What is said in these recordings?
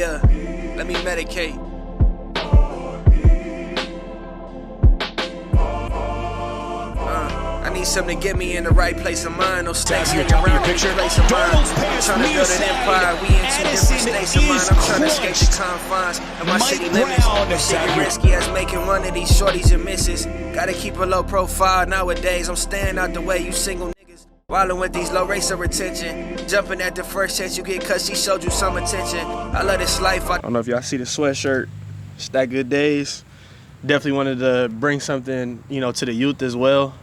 Yeah, let me medicate. I need something to get me in the right place of mind. No snakes hanging around in the place of mind. I'm trying to build an empire. We in two different states of mind. I'm trying to escape the confines of my city limits. Shit risky as making one of these shorties and misses. Gotta keep a low profile nowadays. I'm staying out the way, you single niggas. Wildin' with these low rates of retention. Jumping at the first chance you get cause she showed you some attention. I love this life. I don't know if y'all see the sweatshirt. It's that good days. Definitely wanted to bring something, to the youth as well.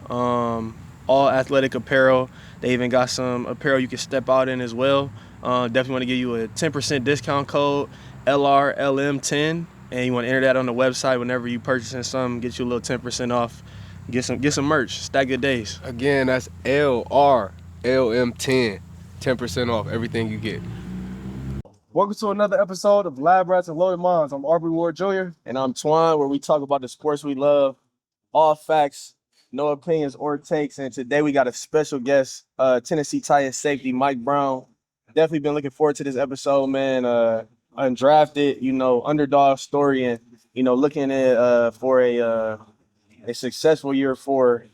All athletic apparel. They even got some apparel you can step out in as well. Definitely want to give you a 10% discount code, LRLM10, and you want to enter that on the website whenever you purchasing something. Get you a little 10% off. Get some merch. Stack good days. Again, that's LRLM10, 10% off everything you get. Welcome to another episode of Lab Rats and Loaded Minds. I'm Aubrey Ward Jr. And I'm Twan, where we talk about the sports we love, all facts, no opinions or takes. And today we got a special guest, Tennessee Titans safety Mike Brown. Definitely been looking forward to this episode, man. Undrafted, underdog story, and looking at for a successful year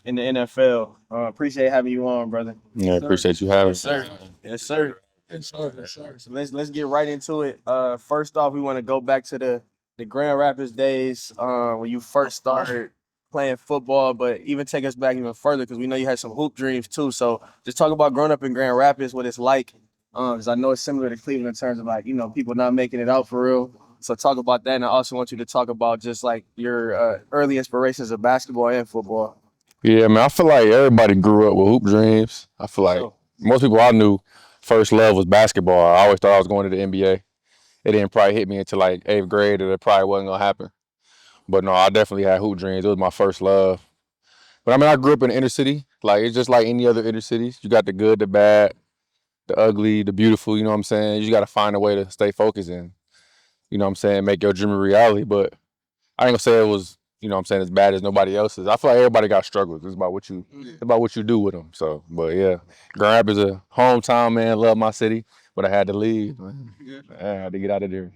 in the NFL. Appreciate having you on, brother. Yeah, appreciate you having me. Yes, sir. Yes, sir. Yes, sir. Yes, sir. So let's get right into it. First off, we want to go back to the Grand Rapids days when you first started playing football, but even take us back even further because we know you had some hoop dreams too. So just talk about growing up in Grand Rapids, what it's like. Because I know it's similar to Cleveland in terms of people not making it out for real. So talk about that, and I also want you to talk about just like your early inspirations of basketball and football. Yeah, man, I feel like everybody grew up with hoop dreams. I feel like most people I knew first love was basketball. I always thought I was going to the NBA. It didn't probably hit me until like 8th grade that it probably wasn't gonna happen. But no, I definitely had hoop dreams. It was my first love. But I mean, I grew up in the inner city. Like it's just like any other inner cities. You got the good, the bad, the ugly, the beautiful. You know what I'm saying? You just got to find a way to stay focused and make your dream a reality. But I ain't gonna say it was as bad as nobody else's. I feel like everybody got struggles. It's about what you do with them. So, but yeah, Grand Rapids is a hometown, man. Love my city, but I had to leave. Man. Yeah. I had to get out of there.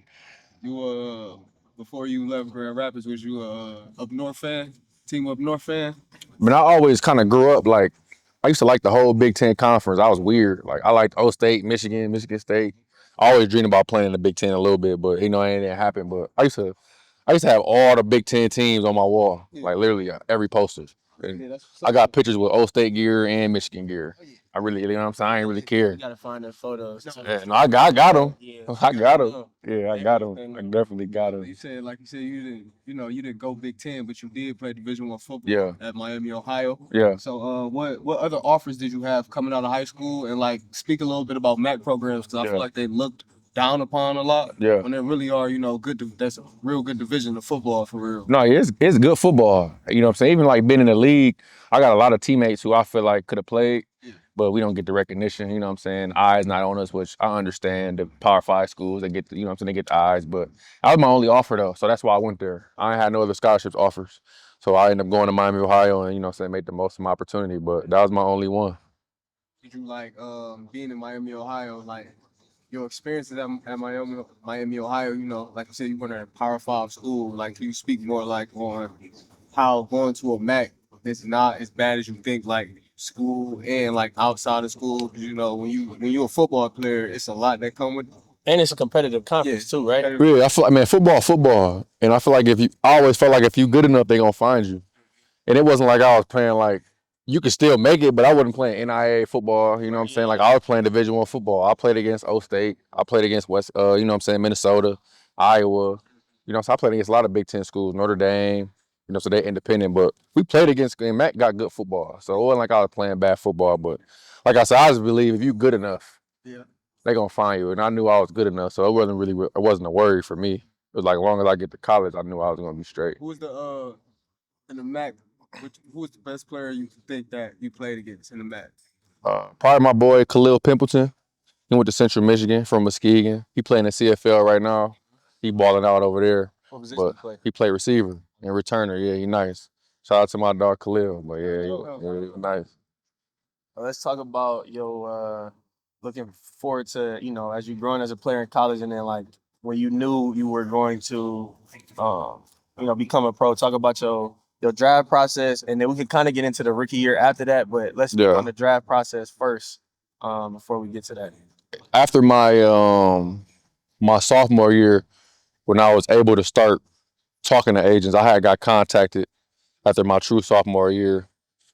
You before you left Grand Rapids, was you up north fan? Team up north fan? I mean, I always kind of grew up like I used to like the whole Big Ten conference. I was weird. Like I liked O State, Michigan State. I always dreamed about playing in the Big Ten a little bit, but it didn't happen. But I used to have all the Big Ten teams on my wall, like literally every poster. I got pictures with O State gear and Michigan gear. I really, what I'm saying? I ain't really care. You gotta find the photos. Yeah, no, I got them. Yeah. I got them. Yeah, I got them. I definitely got them. You said you didn't go Big Ten, but you did play Division I football at Miami, Ohio. Yeah. So what other offers did you have coming out of high school? And speak a little bit about MAC programs because I feel like they looked down upon a lot. Yeah. When they really are, good. That's a real good division of football for real. No, it's good football. You know what I'm saying? Even like being in the league, I got a lot of teammates who I feel like could have played. But we don't get the recognition, you know what I'm saying? Eyes not on us, which I understand. The Power 5 schools, they get the, they get the eyes. But that was my only offer, though, so that's why I went there. I ain't had no other scholarships offers. So I ended up going to Miami, Ohio, and, make the most of my opportunity. But that was my only one. Did you being in Miami, Ohio, your experiences at Miami, Ohio, like you said, you went to a Power 5 school. Can you speak more on how going to a MAC is not as bad as you think, school and outside of school? Because when you're a football player, it's a lot that come with it. And it's a competitive conference too, right? Really, I feel like, man, football. And I feel like I always felt like if you good enough, they gonna find you. And it wasn't like I was playing you could still make it, but I wasn't playing NIA football, you know what I'm saying? I was playing Division I football. I played against O State. I played against Minnesota, Iowa. So I played against a lot of Big Ten schools, Notre Dame, so they're independent. But we played against, and Mac got good football. So it wasn't like I was playing bad football. But like I said, I just believe if you good enough, they're going to find you. And I knew I was good enough, so it wasn't a worry for me. It was as long as I get to college, I knew I was going to be straight. Who was in the MAC, who was the best player you think that you played against in the MAC? Probably my boy Khalil Pimpleton. He went to Central Michigan from Muskegon. He playing in the CFL right now. He balling out over there. What position he play? He play receiver and returner. Yeah, he nice. Shout out to my dog Khalil. But yeah, he was nice. Let's talk about looking forward to, as you're growing as a player in college and then when you knew you were going to, become a pro. Talk about your draft process, and then we could kind of get into the rookie year after that. But let's speak on the draft process first, before we get to that. After my sophomore year, when I was able to start talking to agents, I had got contacted after my true sophomore year,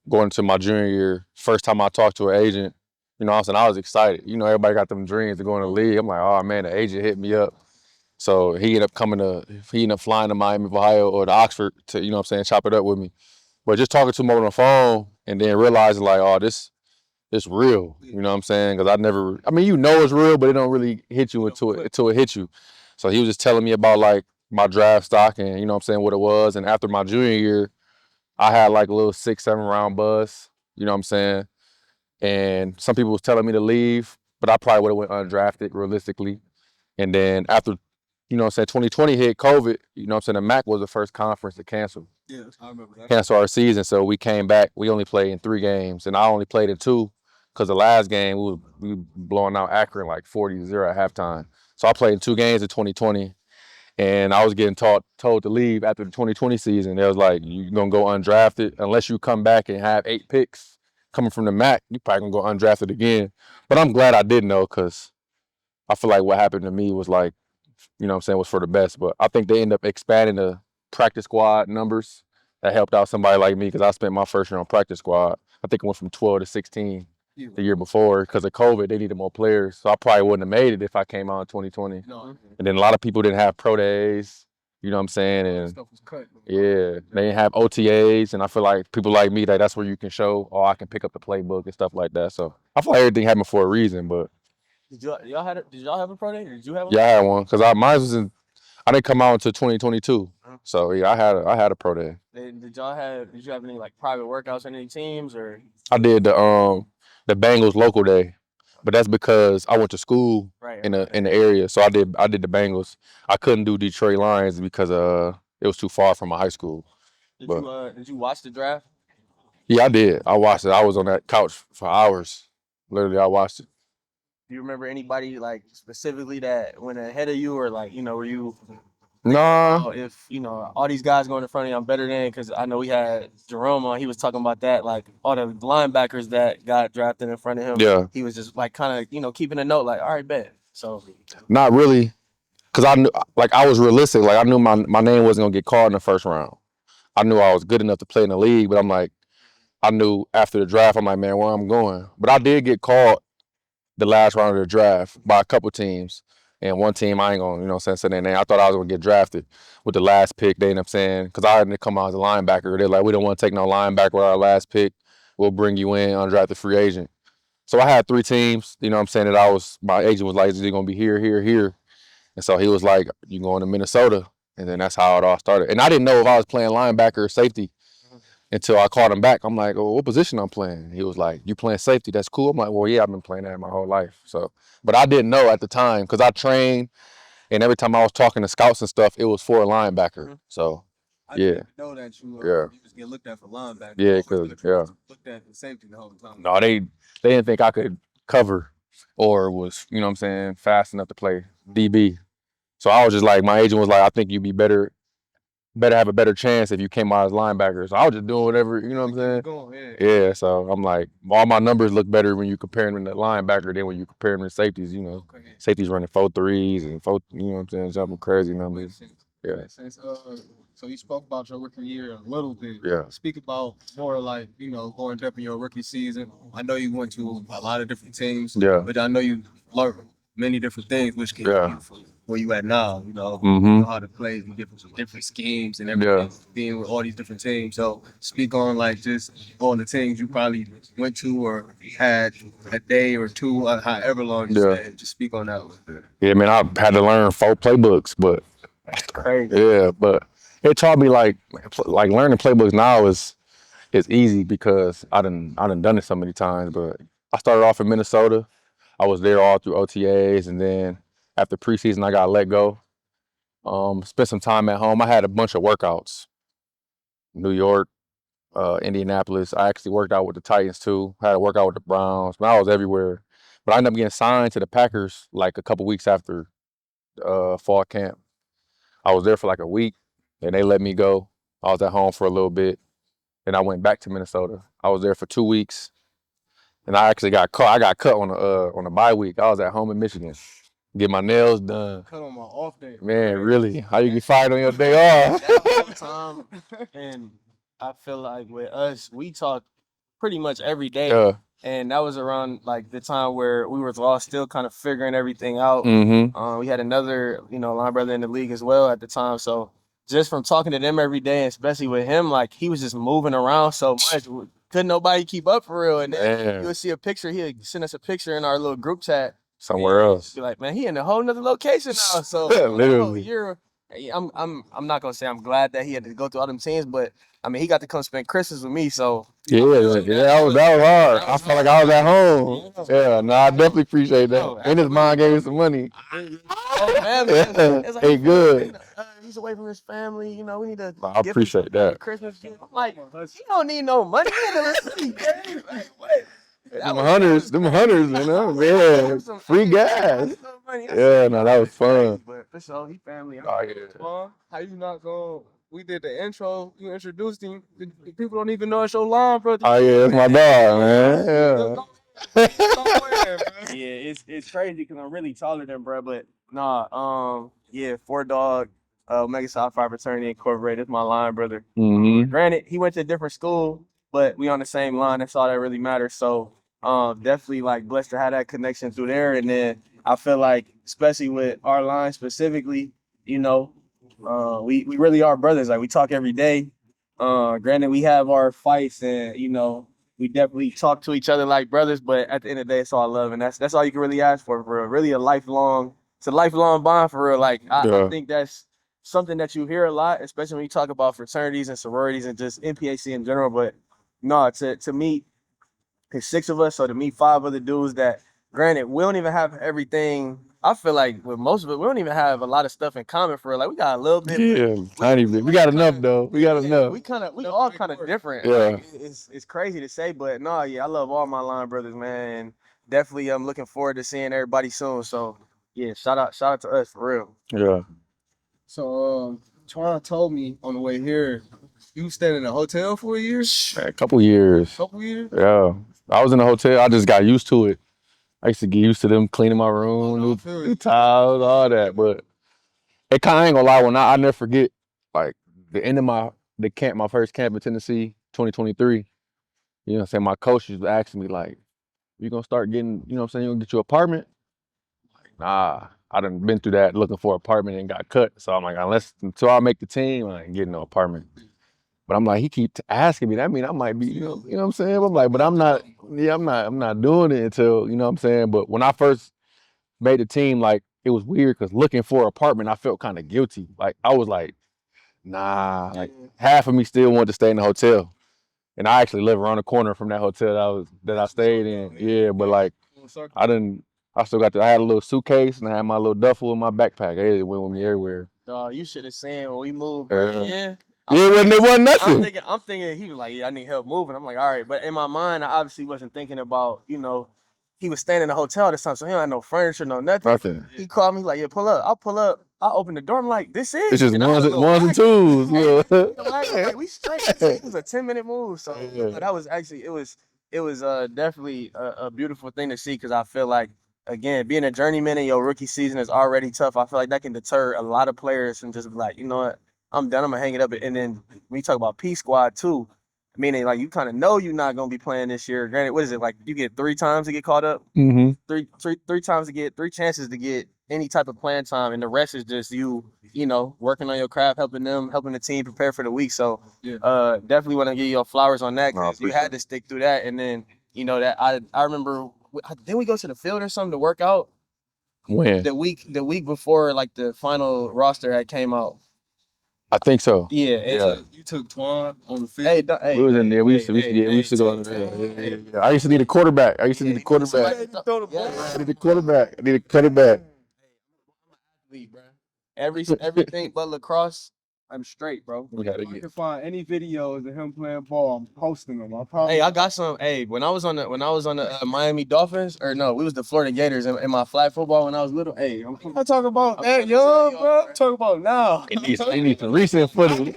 going into my junior year. First time I talked to an agent, you know what I'm saying, I was excited. You know, everybody got them dreams to go in the league. I'm like, oh man, the agent hit me up. So he ended up flying to Miami of Ohio or to Oxford to, you know what I'm saying, chop it up with me. But just talking to him on the phone and then realizing like, oh, this it's real. You know what I'm saying? Because I mean, you know it's real, but it don't really hit you until it hits you. So he was just telling me about like my draft stock and, you know what I'm saying, what it was. And after my junior year, I had like a little 6, 7 round buzz, you know what I'm saying? And some people was telling me to leave, but I probably would have went undrafted realistically. And then after, you know what I'm saying, 2020 hit COVID, you know what I'm saying, the MAC was the first conference to cancel. Yeah, I remember that. Cancel our season. So we came back. We only played in 3 games, and I only played in 2 because the last game we were blowing out Akron like 40-0 at halftime. So I played in 2 games in 2020, and I was getting told to leave after the 2020 season. They was like, you're going to go undrafted unless you come back and have 8 picks coming from the MAC. You probably going to go undrafted again. But I'm glad I didn't know because I feel like what happened to me was like, you know what I'm saying, was for the best. But I think they end up expanding the practice squad numbers. That helped out somebody like me because I spent my first year on practice squad. I think it went from 12 to 16 the year before. Because of COVID, they needed more players. So I probably wouldn't have made it if I came out in 2020. No. And then a lot of people didn't have pro days, you know what I'm saying? And Stuff was cut. yeah, they didn't have OTAs. And I feel like people like me, like that's where you can show, oh, I can pick up the playbook and stuff like that. So I feel like everything happened for a reason. But Did y'all have a pro day? Or did you have one? yeah, I had one because mine was I didn't come out until 2022. So yeah, I had a pro day. Did you have any like private workouts on any teams or? I did the Bengals local day, but that's because I went to school in the area. So I did the Bengals. I couldn't do Detroit Lions because it was too far from my high school. Did you watch the draft? Yeah, I did. I watched it. I was on that couch for hours. Literally, I watched it. Do you remember anybody like specifically that went ahead of you, or like, were you? Nah. If all these guys going in front of you, I'm better than, because I know we had Jerome on. He was talking about that, like all the linebackers that got drafted in front of him. Yeah. He was just like kind of keeping a note, like, all right, bet. So. Not really, because I knew, like, I was realistic. Like I knew my name wasn't gonna get called in the first round. I knew I was good enough to play in the league, but I'm like, I knew after the draft, I'm like, man, where I'm going. But I did get called the last round of the draft by a couple teams. And one team, I ain't gonna, you know what I'm saying, say their name. I thought I was gonna get drafted with the last pick. They ended up saying, because I didn't come out as a linebacker. They're like, we don't want to take no linebacker with our last pick. We'll bring you in, undrafted free agent. So I had 3 teams, you know what I'm saying, that my agent was like, is it gonna be here, here, here? And so he was like, you going to Minnesota? And then that's how it all started. And I didn't know if I was playing linebacker or safety until I called him back. I'm like, oh, what position I'm playing? He was like, you playing safety? That's cool. I'm like, well, yeah, I've been playing that my whole life. So, but I didn't know at the time because I trained, and every time I was talking to scouts and stuff, it was for a linebacker. So, I yeah. didn't know that you just get looked at for linebacker. Yeah, because looked at for safety the whole time. No, they didn't think I could cover or was, you know what I'm saying, fast enough to play DB. So I was just like, my agent was like, I think you'd be better have a better chance if you came out as linebacker. So I was just doing whatever, you know what I'm saying? Yeah, so I'm like, all my numbers look better when you compare them to linebacker than when you compare them to safeties, you know. Okay. Safeties running 4.3s and you know what I'm saying, jumping crazy numbers. Yeah. So you spoke about your rookie year a little bit. Yeah. Speak about more like, going depth in your rookie season. I know you went to a lot of different teams. Yeah. But I know you learned many different things, which can help you where you at now, you know how to play in different schemes and everything, being with all these different teams. So speak on like just all the teams you probably went to or had a day or two, however long you said. Just speak on that a little bit. Yeah, man, I had to learn 4 playbooks, but that's crazy. Yeah, but it taught me like learning playbooks now is easy because I done done it so many times. But I started off in Minnesota. I was there all through OTAs, and then after preseason, I got let go. Spent some time at home. I had a bunch of workouts. New York, Indianapolis. I actually worked out with the Titans too. I had a workout with the Browns. But I was everywhere. But I ended up getting signed to the Packers like a couple weeks after fall camp. I was there for like a week, and they let me go. I was at home for a little bit, and I went back to Minnesota. I was there for 2 weeks, and I actually got caught. I got cut on a bye week. I was at home in Michigan, get my nails done. Cut on my off day. Man, really? How you get fired on your day off? That time, and I feel like with us, we talk pretty much every day. Yeah. And that was around like the time where we were all still kind of figuring everything out. Mm-hmm. We had another, line brother in the league as well at the time. So just from talking to them every day, and especially with him, like he was just moving around so much. Couldn't nobody keep up for real. And then you would see a picture, he'd send us a picture in our little group chat. Somewhere else. Be like, man, he in a whole nother location now. So literally. I'm not gonna say I'm glad that he had to go through all them teams, but I mean he got to come spend Christmas with me. So that was hard. I felt like I was at home. Yeah, no, I definitely appreciate that. And his mom gave me some money. It's like, hey, good. He's away from his family. We need to. I appreciate that. Christmas gift. I'm like, he don't need no money. Them hunters, man. Free gas. Yeah, no, that was fun. But for sure, he family. Oh, yeah. Well, how you not going? We did the intro. You introduced him. The people don't even know it's your line, brother. Oh yeah, that's my dog, man. Yeah, it's crazy because I'm really taller than bro, but nah, Four Dog, Omega Psi Phi Fraternity Incorporated. It's my line brother. Mm-hmm. Granted, he went to a different school, but we on the same line. That's all that really matters. So, definitely like blessed to have that connection through there. And then I feel like, especially with our line specifically, we really are brothers. Like we talk every day. Granted, we have our fights, and we definitely talk to each other like brothers. But at the end of the day, it's all love, and that's all you can really ask for real. Really, it's a lifelong bond for real. Like I think that's something that you hear a lot, especially when you talk about fraternities and sororities and just NPAC in general. But no, to meet, there's 6 of us, so to meet 5 other dudes that, granted, we don't even have everything. I feel like with most of it, we don't even have a lot of stuff in common for real. Like we got a little bit. Yeah, tiny bit. We got enough though. We got enough. We all kind of different. Yeah. Like, it's crazy to say, but no, yeah, I love all my line brothers, man. And definitely I'm looking forward to seeing everybody soon. So yeah, shout out to us for real. Yeah. So Twan told me on the way here, you stayed in a hotel for a year? A couple years. Couple years? Yeah. I was in a hotel. I just got used to it. I used to get used to them cleaning my room, new tiles, all that. But it kind of ain't gonna lie. When I never forget, like the end of my first camp in Tennessee, 2023. You know what I'm saying? My coach was asking me like, "You gonna start getting, you know what I'm saying? You gonna get your apartment?" Like, nah. I done been through that looking for an apartment and got cut. So I'm like, until I make the team, I ain't getting no apartment. But I'm like, he keep asking me. That mean I might be, you know what I'm saying? I'm like, but I'm not doing it until, you know what I'm saying? But when I first made the team, like, it was weird because looking for an apartment, I felt kind of guilty. Like, I was like, nah, like half of me still wanted to stay in the hotel. And I actually live around the corner from that hotel that I stayed in. Yeah, but like, I had a little suitcase and I had my little duffel in my backpack. It went with me everywhere. You should have seen when we moved. Yeah, it wasn't nothing. I'm thinking he was like, yeah, I need help moving. I'm like, all right. But in my mind, I obviously wasn't thinking about, he was staying in a hotel this time, so he don't have no furniture, no nothing. He called me like, yeah, pull up. I'll pull up. I opened the door. I'm like, this is. It's just ones and twos. Like, we straight. It was a 10-minute move. So that was actually, it was definitely a beautiful thing to see because I feel like, again, being a journeyman in your rookie season is already tough. I feel like that can deter a lot of players from just be like, you know what, I'm done. I'm gonna hang it up. And then when you talk about P squad too, meaning like you kind of know you're not gonna be playing this year. Granted, what is it like? You get 3 times to get caught up. Mm-hmm. Three times to get 3 chances to get any type of playing time, and the rest is just you working on your craft, helping the team prepare for the week. So definitely want to give you your flowers on that because you had to stick through that. And then that I remember. Didn't we go to the field or something to work out? When? The week before, like the final roster had came out. I think so. Yeah. You took Twan on the field. We was in there. We used to go on there. Yeah. I used to need a quarterback. I need a quarterback. I need a quarterback. Everything but lacrosse. I'm straight, bro. We gotta If I get. can find any videos of him playing ball, I'm posting them. I promise. Hey, I got some. Hey, when I was on the Miami Dolphins, or no, we was the Florida Gators in my flag football when I was little. Hey, I'm talking about that young, bro. I'm talking about now. He needs some recent footage.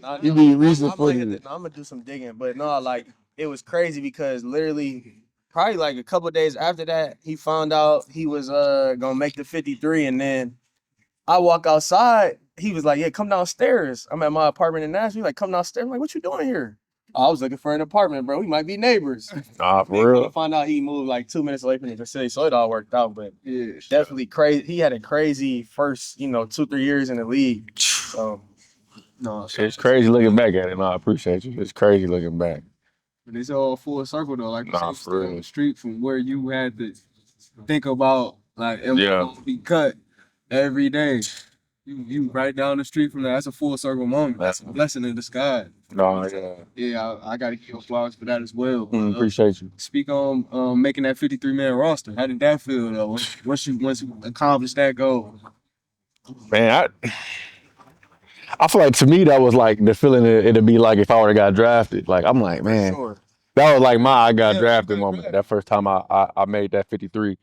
Nah, You need recent I'm footage. gonna do some digging, but no, like it was crazy because literally, probably like a couple days after that, he found out he was gonna make the 53, and then I walk outside. He was like, "Yeah, come downstairs." I'm at my apartment in Nashville. Like, come downstairs. I'm like, "What you doing here?" I was looking for an apartment, bro. We might be neighbors. Nah, Then for come to real. find out he moved like 2 minutes away from the facility, so it all worked out. But Yeah, definitely crazy. He had a crazy first, 2-3 years in the league. So no, It's crazy looking back at it. No, I appreciate you. It's crazy looking back. but it's all full circle though. Like you Nah, said, for still on real. the street from where you had to think about like it Yeah. gonna be cut every day. You right down the street from that. That's a full circle moment. That's a blessing in disguise. No, yeah. Yeah, I gotta give you flowers for that as well. Appreciate you. Speak on making that 53-man roster. How did that feel though? Once you accomplished that goal? Man, I feel like to me that was like the feeling it'd be like if I would have got drafted. Like I'm like, man, Sure. that was like my I got Yeah, drafted you got moment. drafted. That first time I made that 53.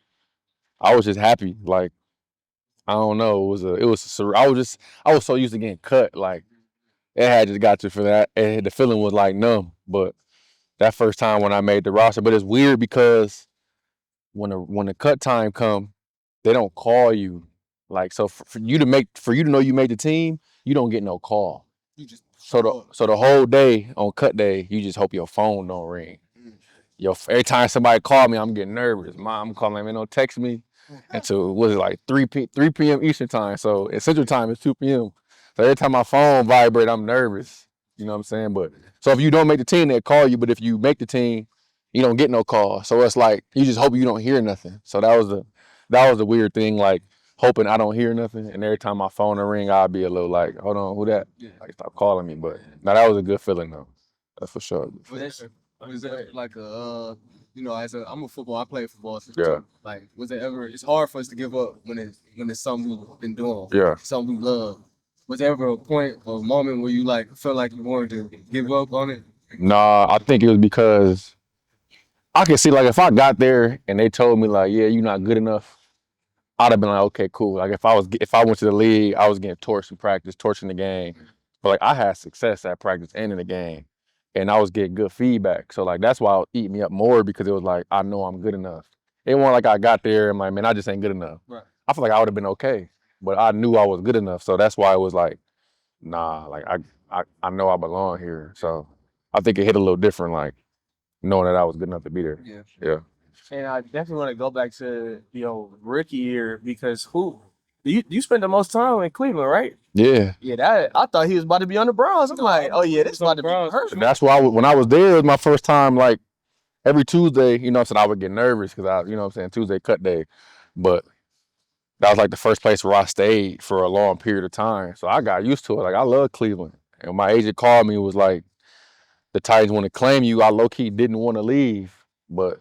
I was just happy. Like I don't know. I was so used to getting cut. Like it had just got to for that. And the feeling was like numb. But that first time when I made the roster, but it's weird because when the cut time come, they don't call you. Like so for you to know you made the team, you don't get no call. You just So the whole day on cut day, you just hope your phone don't ring. Every time somebody call me, I'm getting nervous. Mom calling me, don't text me until was it like 3 p.m. Eastern time. So at Central time it's 2 p.m. So every time my phone vibrate, I'm nervous. You know what I'm saying? But so if you don't make the team, they call you. But if you make the team, you don't get no call. So it's like you just hope you don't hear nothing. So that was the weird thing, like hoping I don't hear nothing. And every time my phone will ring, I'll be a little like, hold on, who that? Like stop calling me. But now that was a good feeling though. That's for sure. Was there like a I'm a football, I play football. So Yeah. like was it ever it's hard for us to give up when it's something we've been doing. Yeah. Something we love. Was there ever a point or a moment where you like felt like you wanted to give up on it? Nah, I think it was because I could see like if I got there and they told me like, yeah, you're not good enough, I'd have been like, okay, cool. Like if I went to the league, I was getting torched in practice, torched in the game. But like I had success at practice and in the game. And I was getting good feedback. So like that's why it would eat me up more because it was like I know I'm good enough. It wasn't like I got there and like, man, I just ain't good enough. Right. I feel like I would have been okay. But I knew I was good enough. So that's why it was like, nah, like I know I belong here. So I think it hit a little different, like knowing that I was good enough to be there. Yeah. Yeah. And I definitely want to go back to rookie year because you spent the most time in Cleveland, right? Yeah. Yeah, that I thought he was about to be on the Browns. I'm like, oh yeah, this is about to be perfect. That's why when I was there, it was my first time. Like every Tuesday, you know what I'm saying, I would get nervous because you know what I'm saying, Tuesday cut day. But that was like the first place where I stayed for a long period of time. So I got used to it. Like I love Cleveland. And my agent called me and was like, the Titans want to claim you. I low-key didn't want to leave. But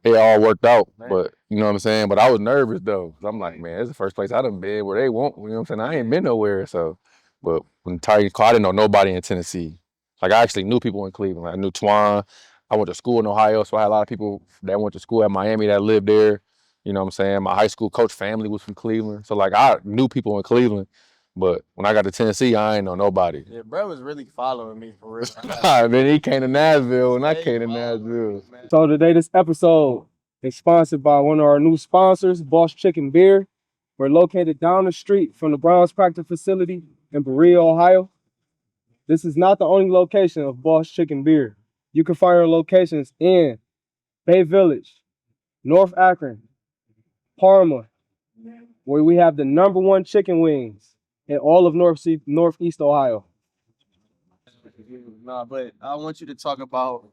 it all worked out. But you know what I'm saying? But I was nervous though. 'Cause I'm like, man, it's the first place I done been where they won't, you know what I'm saying? I ain't been nowhere. So but when the Titans called, I didn't know nobody in Tennessee. Like I actually knew people in Cleveland. Like, I knew Twan. I went to school in Ohio, so I had a lot of people that went to school at Miami that lived there. You know what I'm saying? My high school coach family was from Cleveland. So like I knew people in Cleveland. But when I got to Tennessee, I ain't know nobody. Yeah, bro was really following me for real. Then he came to Nashville and I came to Nashville. So today, this episode is sponsored by one of our new sponsors, Boss Chicken Beer. We're located down the street from the Browns practice facility in Berea, Ohio. This is not the only location of Boss Chicken Beer. You can find our locations in Bay Village, North Akron, Parma, where we have the #1 chicken wings in all of Northeast Ohio. Nah, but I want you to talk about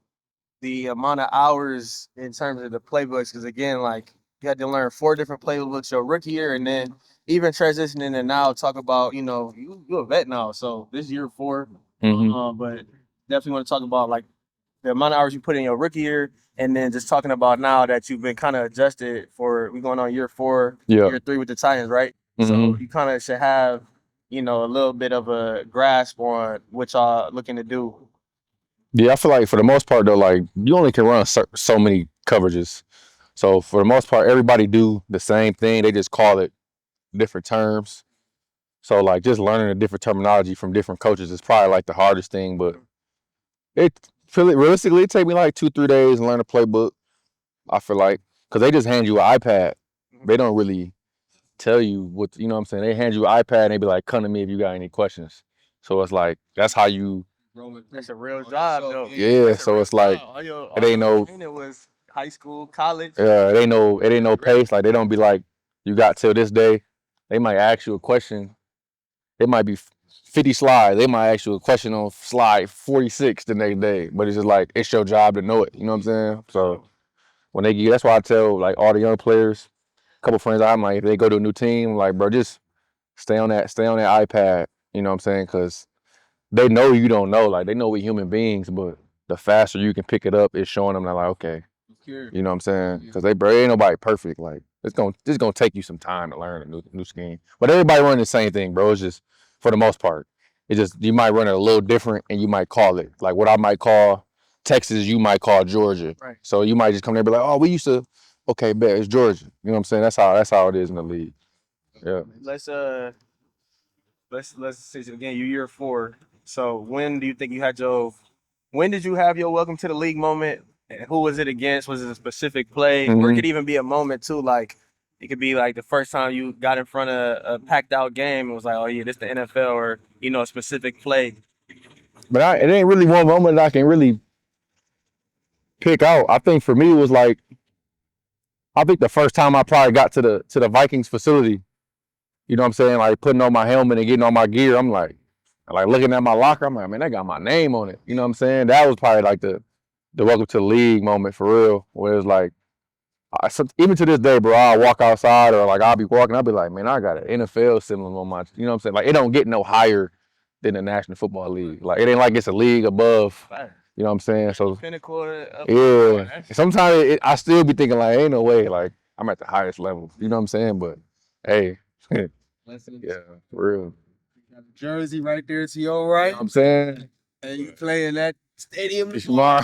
the amount of hours in terms of the playbooks, because again, like you had to learn 4 different playbooks your rookie year, and then even transitioning and now talk about you're a vet now, so this is year 4. But definitely want to talk about like the amount of hours you put in your rookie year, and then just talking about now that you've been kind of adjusted for we going on year 4, year 3 with the Titans, right? So you kind of should have a little bit of a grasp on what y'all looking to do? Yeah, I feel like for the most part though, like you only can run so many coverages. So for the most part, everybody do the same thing. They just call it different terms. So like just learning a different terminology from different coaches is probably like the hardest thing. But realistically, it take me like 2-3 days to learn a playbook. I feel like because they just hand you an iPad. They don't really tell you what you know what I'm saying. They hand you an iPad and they be like, "Come to me if you got any questions." So it's like that's how you. That's a real job, though. Yeah, so it's like it ain't no. It was high school, college. It ain't no pace. Like they don't be like, you got till this day. They might ask you a question. It might be 50 slides. They might ask you a question on slide 46 the next day. But it's just like it's your job to know it. You know what I'm saying? So when they get, that's why I tell like all the young players, a couple friends I'm like, if they go to a new team, like bro, just stay on that iPad. You know what I'm saying? Because they know you don't know. Like they know we're human beings, but the faster you can pick it up, it's showing them that like, okay, you know what I'm saying? Because ain't nobody perfect. Like it's gonna take you some time to learn a new scheme. But everybody running the same thing, bro. It's just for the most part, it's just you might run it a little different, and you might call it like what I might call Texas, you might call Georgia. Right. So you might just come there and be like, oh, we used to. Okay, bet it's Georgia. You know what I'm saying? That's how it is in the league. Yeah. Let's say it again. You're year 4. So when do you think you had your? When did you have your welcome to the league moment? And who was it against? Was it a specific play? Or it could even be a moment too, like it could be like the first time you got in front of a packed out game. It was like, oh yeah, this the NFL, or a specific play. But it ain't really one moment that I can really pick out. I think for me it was like I think the first time I probably got to the Vikings facility, you know what I'm saying, like putting on my helmet and getting on my gear, I'm like looking at my locker, I'm like, man, that got my name on it. You know what I'm saying? That was probably like the welcome to the league moment for real, where it was like, even to this day, bro, I'll walk outside or like I'll be walking, I'll be like, man, I got an NFL symbol on my, you know what I'm saying? Like it don't get no higher than the National Football League. Like it ain't like it's a league above. You know what I'm saying? So Pinnacle. yeah. Sometimes I still be thinking like, ain't no way, like I'm at the highest level. You know what I'm saying? But hey, yeah, for real. Jersey right there to your right. You know what I'm saying? And you play in that stadium tomorrow.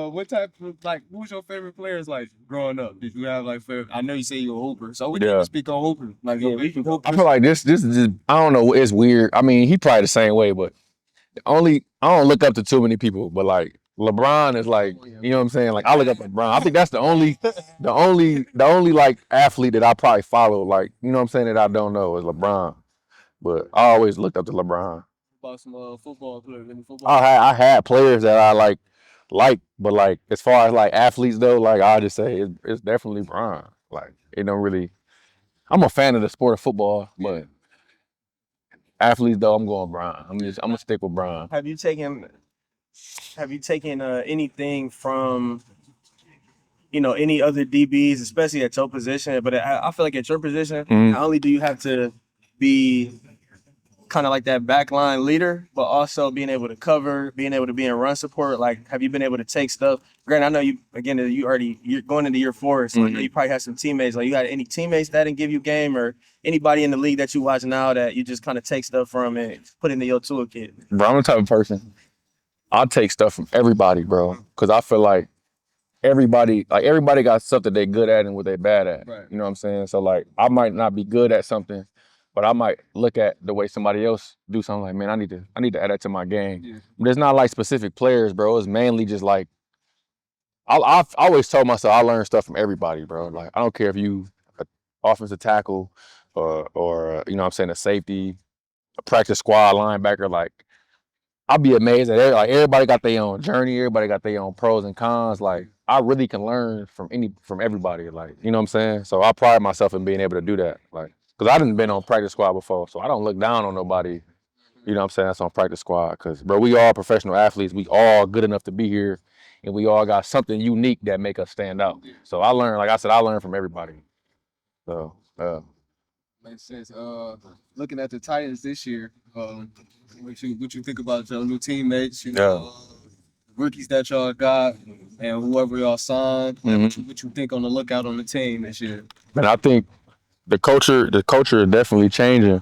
What type of who's your favorite players like growing up? Did you have like favorite? I know you say you're a hooper, so we can speak on hooper. Like I feel like this is just I don't know, it's weird. I mean, he probably the same way, but I don't look up to too many people, but like LeBron is like, you know what I'm saying? Like I look up to LeBron. I think that's the only like athlete that I probably follow, like, you know what I'm saying, that I don't know is LeBron. But I always looked up to LeBron. About some football players, any football? I had players that I like, but like as far as like athletes though, like I just say it's definitely LeBron. Like it don't really. I'm a fan of the sport of football, but athletes though, I'm going Bron. I'm gonna stick with Bron. Have you taken anything from any other DBs, especially at your position? But I feel like at your position, not only do you have to be kind of like that backline leader, but also being able to cover, being able to be in run support. Like, have you been able to take stuff? Granted, I know you're going into year 4, so I know you probably have some teammates. Like, you got any teammates that didn't give you game, or anybody in the league that you watch now that you just kind of take stuff from and put into your toolkit? Bro, I'm the type of person, I'll take stuff from everybody, bro, because I feel like everybody got something they good at and what they bad at. Right. You know what I'm saying? So like, I might not be good at something, but I might look at the way somebody else do something like, man, I need to add that to my game. Yeah. But it's not like specific players, bro. It's mainly just like I've always told myself I learn stuff from everybody, bro. Like I don't care if you an offensive tackle or you know what I'm saying, a safety, a practice squad linebacker. Like I'll be amazed at everybody got their own journey. Everybody got their own pros and cons. Like I really can learn from everybody. Like, you know what I'm saying? So I pride myself in being able to do that. Like, because I didn't been on practice squad before, so I don't look down on nobody. You know what I'm saying? That's on practice squad. Because, bro, we all professional athletes. We all good enough to be here, and we all got something unique that make us stand out. So I learned, like I said, I learned from everybody. So, makes sense. Looking at the Titans this year, what you think about your new teammates? Rookies that y'all got, and whoever y'all signed. What you think on the lookout on the team this year? Man, I think the culture is definitely changing.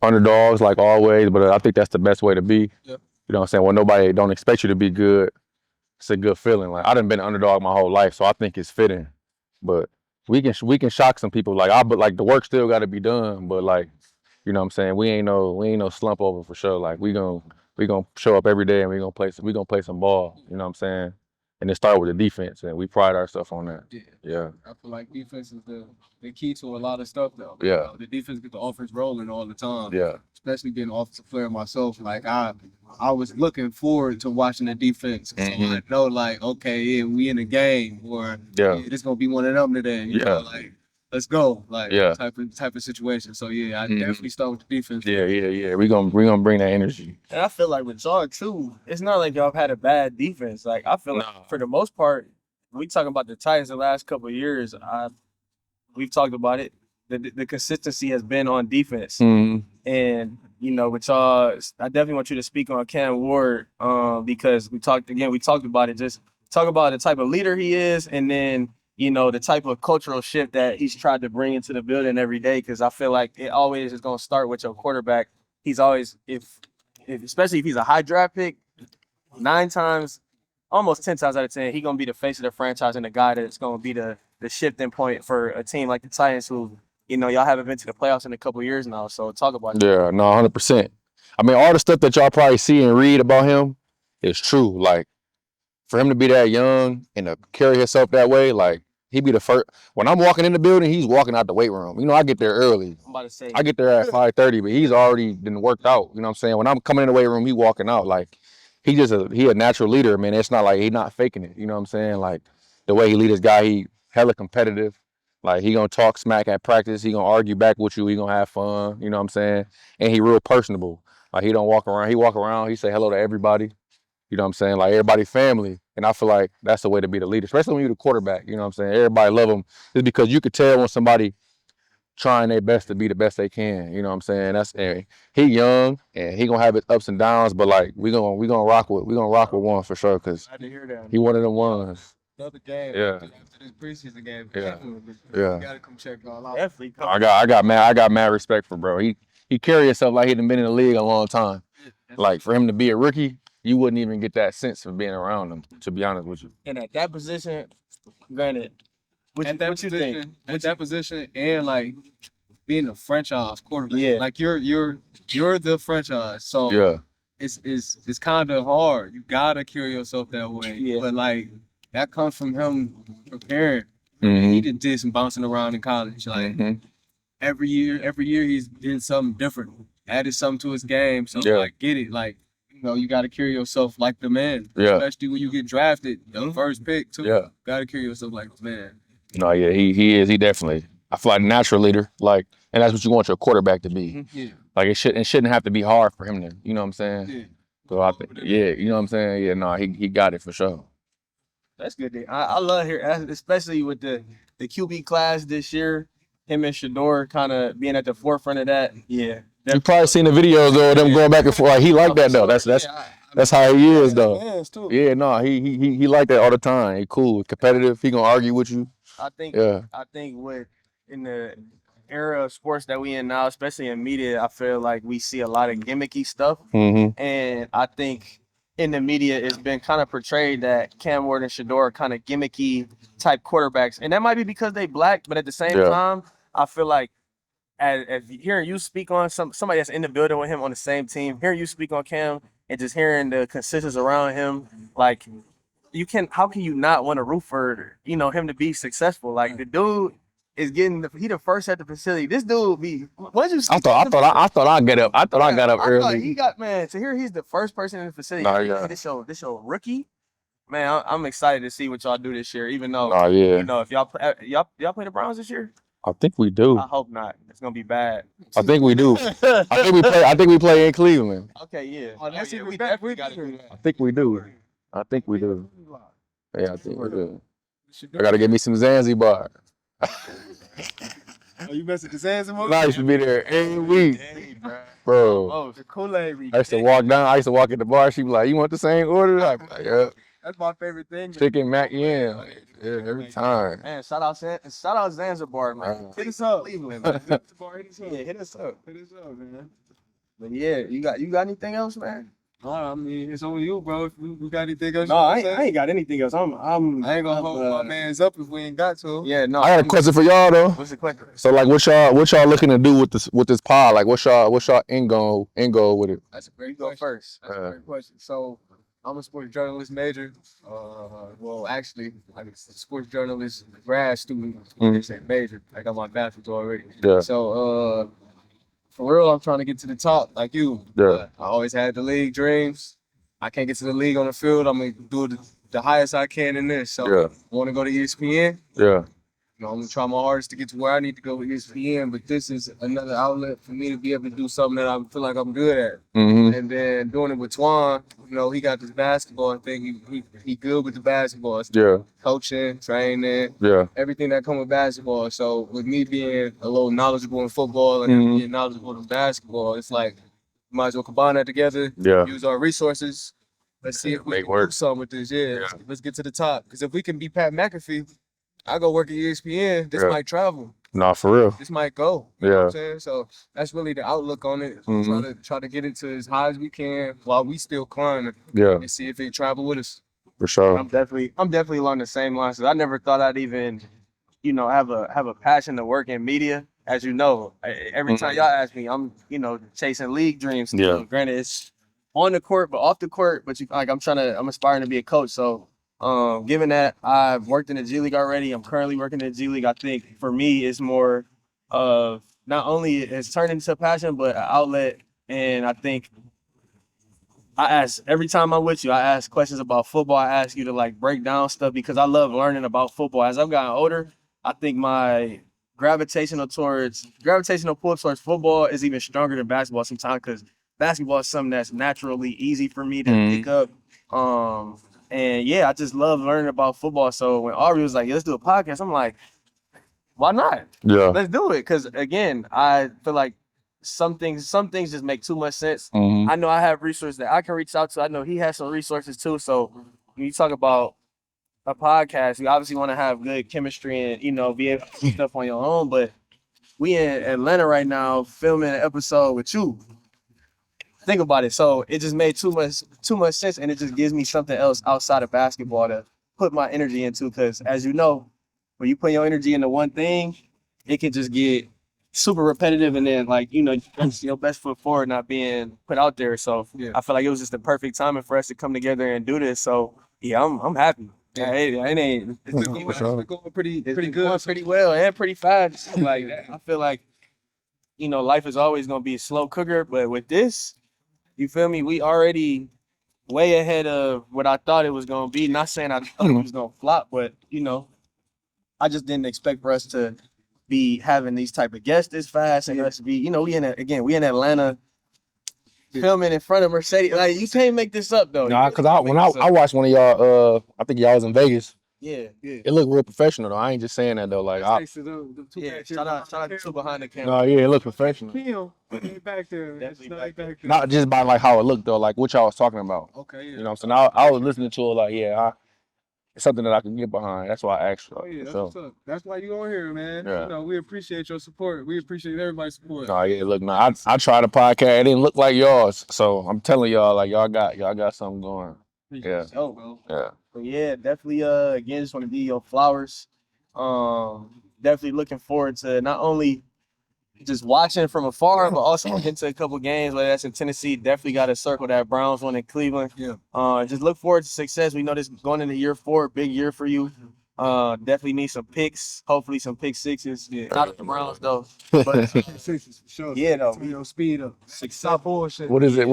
Underdogs like always, but I think that's the best way to be. Yep. You know what I'm saying? When nobody don't expect you to be good, it's a good feeling. Like I done been an underdog my whole life, so I think it's fitting. But we can shock some people. But like the work still got to be done. But like, you know what I'm saying? We ain't no slump over for sure. Like we gonna show up every day and we gonna play some ball. You know what I'm saying? And it start with the defense, and we pride ourselves on that. Yeah. I feel like defense is the key to a lot of stuff, though. Yeah. You know, the defense gets the offense rolling all the time. Yeah. Especially being an offensive player myself. Like I was looking forward to watching the defense. So I know, like, okay, yeah, we in the game, or it's gonna be one of them today. You know, like, let's go, like type of situation. So yeah, I definitely start with the defense. Yeah. We gonna bring that energy. And I feel like with y'all too, it's not like y'all have had a bad defense. Like I feel like for the most part, we talking about the Titans the last couple of years. We've talked about it. The consistency has been on defense. And you know, with y'all, I definitely want you to speak on Cam Ward because we talked about it. Just talk about the type of leader he is, and then you know the type of cultural shift that he's tried to bring into the building every day. Because I feel like it always is going to start with your quarterback. He's always especially if he's a high draft pick, 9 times, almost 10 times out of 10, he's going to be the face of the franchise and the guy that's going to be the shifting point for a team like the Titans who, you know, y'all haven't been to the playoffs in a couple of years now. So talk about it. Yeah, no, 100%. I mean, all the stuff that y'all probably see and read about him is true. Like, for him to be that young and to carry himself that way, like, he'd be the first. When I'm walking in the building, he's walking out the weight room. You know, I get there early. I'm about to say. I get there at 5:30, but he's already been worked out. You know what I'm saying? When I'm coming in the weight room, he walking out. Like, he a natural leader, man. It's not like he not faking it. You know what I'm saying? Like, the way he lead his guy, he hella competitive. Like, he gonna talk smack at practice. He gonna argue back with you. He gonna have fun. You know what I'm saying? And he real personable. Like, he don't walk around. He walk around. He say hello to everybody. You know what I'm saying? Like, everybody family. And I feel like that's the way to be the leader, especially when you're the quarterback. You know what I'm saying? Everybody love him just because you could tell when somebody trying their best to be the best they can. You know what I'm saying? He young and he gonna have his ups and downs, but like we gonna rock with one for sure because he one of them ones. Another game. Yeah. After this preseason game. Yeah. You gotta come check y'all out. Definitely. I got mad respect for bro. He carry himself like he done been in the league a long time. Like for him to be a rookie, you wouldn't even get that sense from being around him, to be honest with you. And at that position, granted, what you think? At that position and like being a franchise quarterback, like you're the franchise, so it's kind of hard. You gotta carry yourself that way, but like that comes from him preparing. He did some bouncing around in college, like every year he's did something different, added something to his game. So like get it, like. You know, you got to carry yourself like the man, especially when you get drafted, the first pick too. Yeah, got to carry yourself like the man. No, yeah, he definitely. I feel like a natural leader, like, and that's what you want your quarterback to be. Like it shouldn't have to be hard for him to, you know what I'm saying? So I think, you know what I'm saying? Yeah, no, he got it for sure. That's good. I love hearing, especially with the QB class this year. Him and Shador kind of being at the forefront of that. Yeah. You probably seen the videos though, of them going back and forth. Like he like that though. That's how he is though. Yeah, no, he like that all the time. He cool, competitive. He gonna argue with you. I think with in the era of sports that we in now, especially in media, I feel like we see a lot of gimmicky stuff. And I think in the media it's been kind of portrayed that Cam Ward and Shador are kind of gimmicky type quarterbacks. And that might be because they black, but at the same time, I feel like as hearing you speak on somebody that's in the building with him on the same team, hearing you speak on Cam and just hearing the consistency around him, like how can you not want to root for, you know, him to be successful? Like the dude is he the first at the facility. This dude what did you I thought I get up. I thought I got up early. He got, man, to hear he's the first person in the facility. This your rookie. Man, I'm excited to see what y'all do this year, even though you know if y'all play the Browns this year. I think we do. I hope not. It's gonna be bad. I think we do. I think we play in Cleveland. Okay, yeah. We definitely got to do that. I think we do. Yeah, I think we do. I gotta get me some Zanzibar. Oh, you messing with the Zanzibar? I used to be there every week, bro. The Kool-Aid. I used to walk in the bar. She be like, "You want the same order?" I'm like, "Yeah." That's my favorite thing. Chicken mac, yeah, every time. Man, shout out Zanzibar, man. Hit us up. Cleveland, man. Hit us up. Yeah, hit us up. Hit us up, man. But yeah, you got anything else, man? I mean, it's on you, bro. If you got anything else? No, I ain't got anything else. I ain't gonna hold my man's up if we ain't got to. Yeah, no. I got a question for y'all though. What's the question? So like, what y'all looking to do with this pod? Like, what's y'all end goal with it? That's a great Go question. first. That's a great question. So, I'm a sports journalist major. Well, actually, I'm a sports journalist grad student. They say major. I got my bachelor's already. Yeah. So, for real, I'm trying to get to the top, like you. Yeah. I always had the league dreams. I can't get to the league on the field. I'm gonna do the highest I can in this. So, Yeah. I want to go to ESPN. Yeah. You know, I'm gonna try my hardest to get to where I need to go with ESPN, but this is another outlet for me to be able to do something that I feel like I'm good at. Mm-hmm. And then doing it with Twan, you know, he got this basketball thing. He good with the basketball. Yeah. Coaching, training, Yeah. everything that come with basketball. So with me being a little knowledgeable in football and being knowledgeable in basketball, it's like we might as well combine that together. Yeah. Use our resources. Let's see if we can do something with this. Yeah. Let's get to the top. Because if we can be Pat McAfee, I go work at ESPN. This might travel. Nah, for real. This might go. You know what Yeah. I'm saying? So that's really the outlook on it. Mhm. Try to get it to as high as we can while we still climbing Yeah. and see if it travel with us. For sure. I'm definitely along the same lines. I never thought I'd even, have a passion to work in media. As you know, every time y'all ask me, I'm, chasing league dreams. Yeah. Granted, it's on the court, but off the court. But I'm aspiring to be a coach. So, given that I've worked in the G League already, I'm currently working in the G League. I think for me, it's more of not only it's turned into a passion, but an outlet. And I think every time I'm with you, I ask questions about football. I ask you to like break down stuff because I love learning about football. As I've gotten older, I think my gravitational pull towards football is even stronger than basketball sometimes because basketball is something that's naturally easy for me to pick up. And yeah, I just love learning about football. So when Aubrey was like, let's do a podcast, I'm like, why not? Yeah. Let's do it. Because again, I feel like some things just make too much sense. Mhm. I know I have resources that I can reach out to. I know he has some resources too. So when you talk about a podcast, you obviously want to have good chemistry and, be able to do stuff on your own. But we in Atlanta right now filming an episode with you. Think about it. So it just made too much sense, and it just gives me something else outside of basketball to put my energy into. Because as you know, when you put your energy into one thing, it can just get super repetitive, and then your best foot forward not being put out there. So I feel like it was just the perfect timing for us to come together and do this. So yeah, I'm happy. Yeah, it's going pretty good. Going pretty well and pretty fast. Like I feel like life is always gonna be a slow cooker, but with this. You feel me? We already way ahead of what I thought it was gonna be. Not saying I thought it was gonna flop, but I just didn't expect for us to be having these type of guests this fast and us to be, we in Atlanta filming in front of Mercedes. Like you can't make this up though. Nah, cause when I watched one of y'all, I think y'all was in Vegas. Yeah. It looked real professional though. I ain't just saying that though. Like, shout out to two behind the camera. No, yeah, it looked professional. Back there. Definitely back there. Not just by like how it looked though, like what y'all was talking about. Okay, yeah. You know what I'm saying? I was listening to it like, it's something that I can get behind. That's why I asked you. Oh yeah, that's what's up. That's why you on here, man. Yeah. We appreciate your support. We appreciate everybody's support. No, yeah, look, I tried a podcast. It didn't look like yours, so I'm telling y'all, like y'all got something going. Yeah. Yeah. But yeah, definitely. Again, just want to give your flowers. Definitely looking forward to not only just watching from afar, but also getting to a couple games. Whether that's in Tennessee, definitely got to circle that Browns one in Cleveland. Yeah. Just look forward to success. We know this going into year 4, big year for you. Definitely need some picks. Hopefully some pick sixes. Yeah. Not at the Browns though. But Sixes for sure. yeah, though. Your speed up. Stop bullshit. What is it?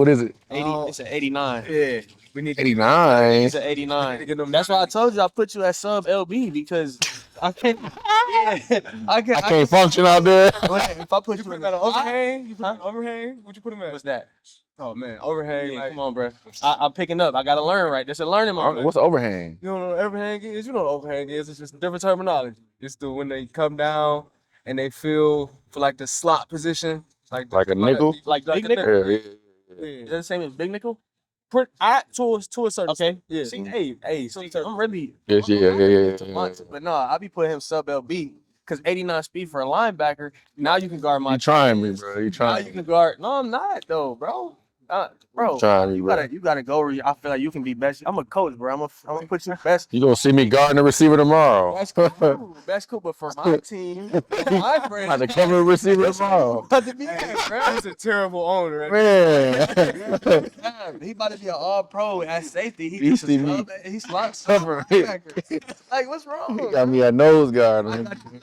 80. It's an 89. Yeah. We need 89. It's an 89. That's why I told you I put you at sub LB because I can't. Yeah, I can't function out there. If I put you in that the overhang. You put an overhang. What you put him at? What's that? Oh man, overhang. Yeah, Like, come on, bro. I'm picking up. I gotta learn, right? There's a learning moment. What's the overhang? you don't know what overhang is? You know what overhang is? It's just a different terminology. It's when they come down and they feel for like the slot position, like Like a nickel? Like big nickel? Yeah. Is that the same as big nickel? To a certain. Okay. Yeah. See, I'm really. Yeah. But no, I be putting him sub LB because 89 speed for a linebacker. Now you can guard my. You trying me, bro? You Now trying? you can guard. No, I'm not though, bro. Bro, Trying me, you bro. gotta go where I feel like you can be best. I'm a coach, bro. I'm gonna put you best. You gonna see me guarding the receiver tomorrow? That's cool. But for my team, my friend, About to cover the receiver tomorrow. about to be that, bro. He's a terrible owner. Man. He about to be an all-pro at safety. He see me. He's slots. Cover. Like, what's wrong? He got me a nose guard.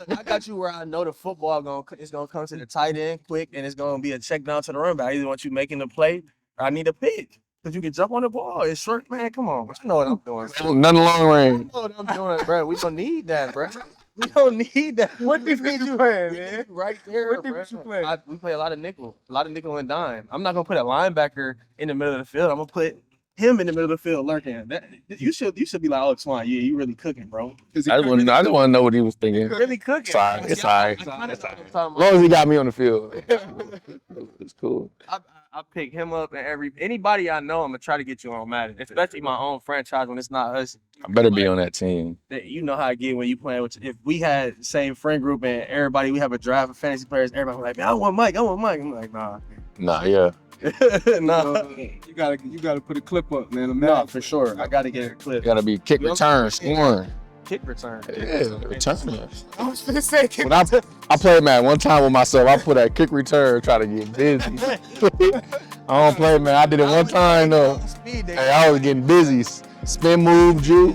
I got you where I know the football it's gonna come to the tight end quick, and it's gonna be a check down to the run back. I either want you making the play, or I need a pick. Cause you can jump on the ball. It's short, man. Come on, I know what I'm doing. Nothing long range. I know what I'm doing, bro. We don't need that, bro. We don't need that. What defense you playing, man? Right there, What defense you playing? we play a lot of nickel and dime. I'm not gonna put a linebacker in the middle of the field. I'm gonna put him in the middle of the field lurking. You should be like, oh, Swan, yeah, you really cooking, bro. I just want to know what he was thinking. Really cooking. It's all right. As long as he got me on the field, it's cool. I pick him up and anybody I know, I'm gonna try to get you on Madden, especially my own franchise when it's not us. I better be on that team. You know how I get when you playing with. If we had the same friend group and everybody, we have a draft of fantasy players, everybody was like, man, I want Mike. I'm like, nah. Nah, yeah. Nah. You gotta put a clip up, man. No, for sure. I gotta get a clip. Gotta be kick return, scoring. Kick return. Yeah, return. I was finna say, When I played man one time with myself, I put that kick return, try to get busy. I don't play, man. I did it one time though. Hey, I was getting busy. Spin move, Jew.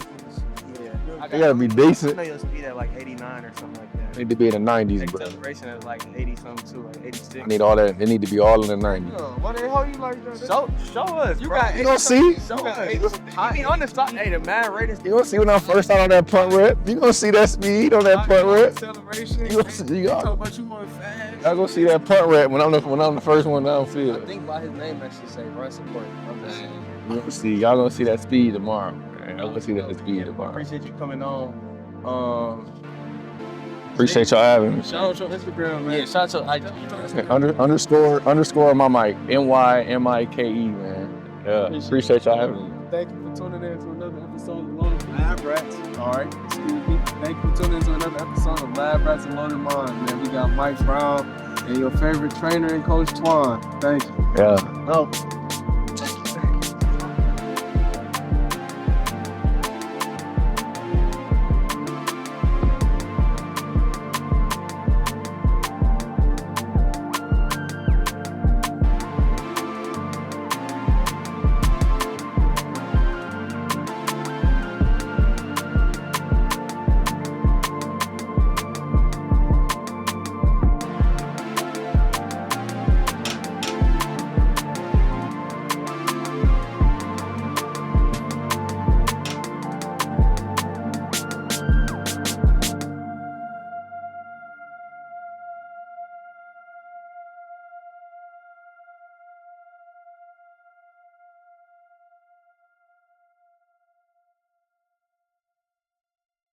Yeah. They gotta be I decent. know your speed at like 89 or something like that. Need to be in the 90s, bro. Acceleration is like 80 something too, like 86. I need all that. They need to be all in the 90s. why the hell you like that? Show us. You bro. got You gonna see? Show us. I mean, on the side, hey, the man ratings. You gonna see when I first out on that punt rep? You gonna see that speed on that punt rep? Acceleration. You gonna see? You talking about you going fast? Y'all gonna see that punt rep when I'm the first one I downfield. think by his name actually say run support. I'm just saying. You gonna see? Y'all gonna see that speed tomorrow. Man. Y'all gonna see that speed tomorrow. Appreciate you coming on. Appreciate y'all having me. Shout out your Instagram, man. Yeah, shout out to Underscore my mic. NYMIKE, man. Yeah. Appreciate y'all having me. Thank you for tuning in to another episode of Loaded Lab Rats. All right, excuse me. Thank you for tuning in to another episode of Lab Rats and Loaded Minds, man. We got Mike Brown and your favorite trainer and coach Twan. Thank you. Yeah. Oh.